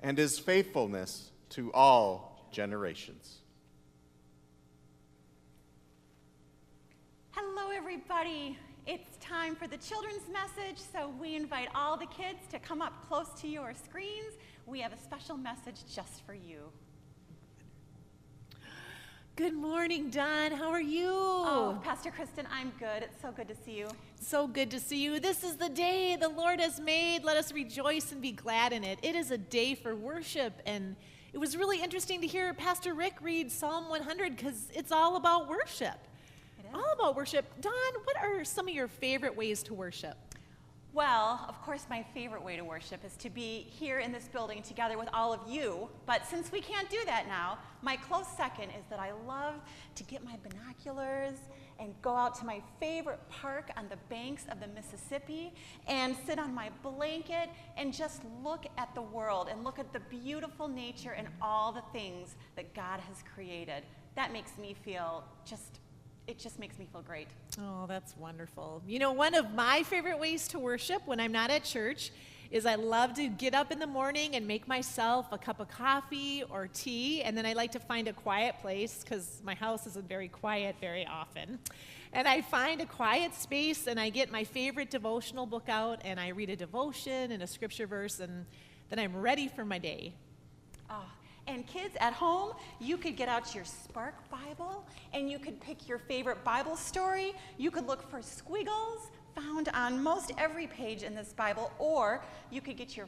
and his faithfulness to all generations. Hello, everybody. It's time for the children's message, so we invite all the kids to come up close to your screens. We have a special message just for you. Good morning, Don. How are you? Oh, Pastor Kristen, I'm good. It's so good to see you. So good to see you. This is the day the Lord has made. Let us rejoice and be glad in it. It is a day for worship, and it was really interesting to hear Pastor Rick read Psalm 100 because it's all about worship. It is. All about worship. Don, what are some of your favorite ways to worship? Well, of course, my favorite way to worship is to be here in this building together with all of you. But since we can't do that now, my close second is that I love to get my binoculars and go out to my favorite park on the banks of the Mississippi and sit on my blanket and just look at the world and look at the beautiful nature and all the things that God has created. That makes me feel it just makes me feel great. Oh, that's wonderful. You know, one of my favorite ways to worship when I'm not at church is I love to get up in the morning and make myself a cup of coffee or tea, and then I like to find a quiet place because my house isn't very quiet very often. And I find a quiet space and I get my favorite devotional book out and I read a devotion and a scripture verse, and then I'm ready for my day. Oh, and kids at home, you could get out your Spark Bible and you could pick your favorite Bible story. You could look for squiggles found on most every page in this Bible, or you could get your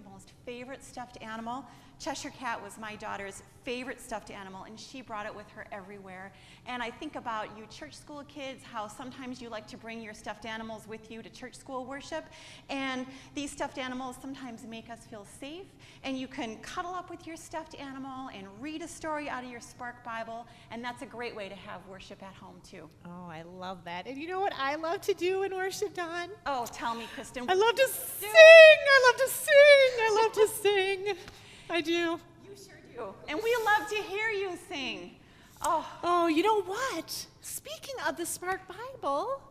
most favorite stuffed animal. Cheshire Cat was my daughter's favorite stuffed animal, and she brought it with her everywhere. And I think about you church school kids, how sometimes you like to bring your stuffed animals with you to church school worship. And these stuffed animals sometimes make us feel safe, and you can cuddle up with your stuffed animal and read a story out of your Spark Bible, and that's a great way to have worship at home too. Oh, I love that. And you know what I love to do in worship, Don? Oh, tell me, Kristen. I love to sing. I love to sing. I love to sing. I do. You sure do. And we love to hear you sing. Oh, you know what? Speaking of the Spark Bible,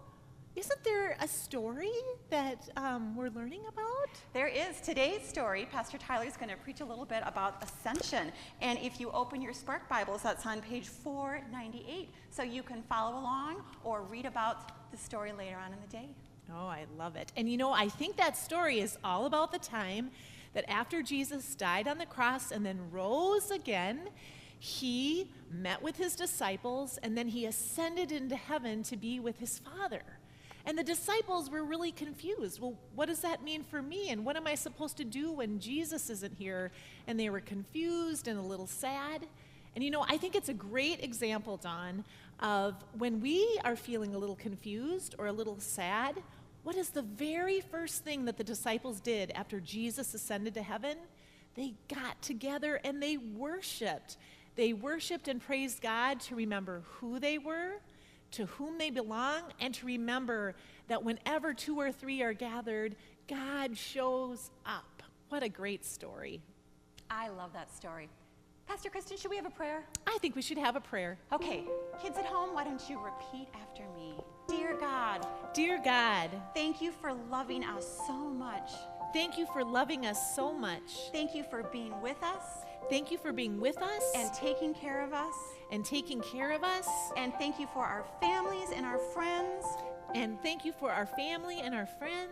isn't there a story that we're learning about? There is. Today's story, Pastor Tyler is going to preach a little bit about ascension. And if you open your Spark Bibles, that's on page 498. So you can follow along or read about the story later on in the day. Oh, I love it. And you know, I think that story is all about the time that after Jesus died on the cross and then rose again, he met with his disciples and then he ascended into heaven to be with his Father. And the disciples were really confused. Well, what does that mean for me? And what am I supposed to do when Jesus isn't here? And they were confused and a little sad. And you know, I think it's a great example, Don, of when we are feeling a little confused or a little sad, what is the very first thing that the disciples did after Jesus ascended to heaven? They got together and they worshiped. They worshiped and praised God to remember who they were, to whom they belong, and to remember that whenever two or three are gathered, God shows up. What a great story. I love that story. Pastor Kristen, should we have a prayer? I think we should have a prayer. Okay, kids at home, why don't you repeat after me? Dear God, Dear God, thank you for loving us so much. thank you for loving us so much. Thank you for being with us Thank you for being with us and taking care of us. and taking care of us. And thank you for our families and our friends. And thank you for our family and our friends.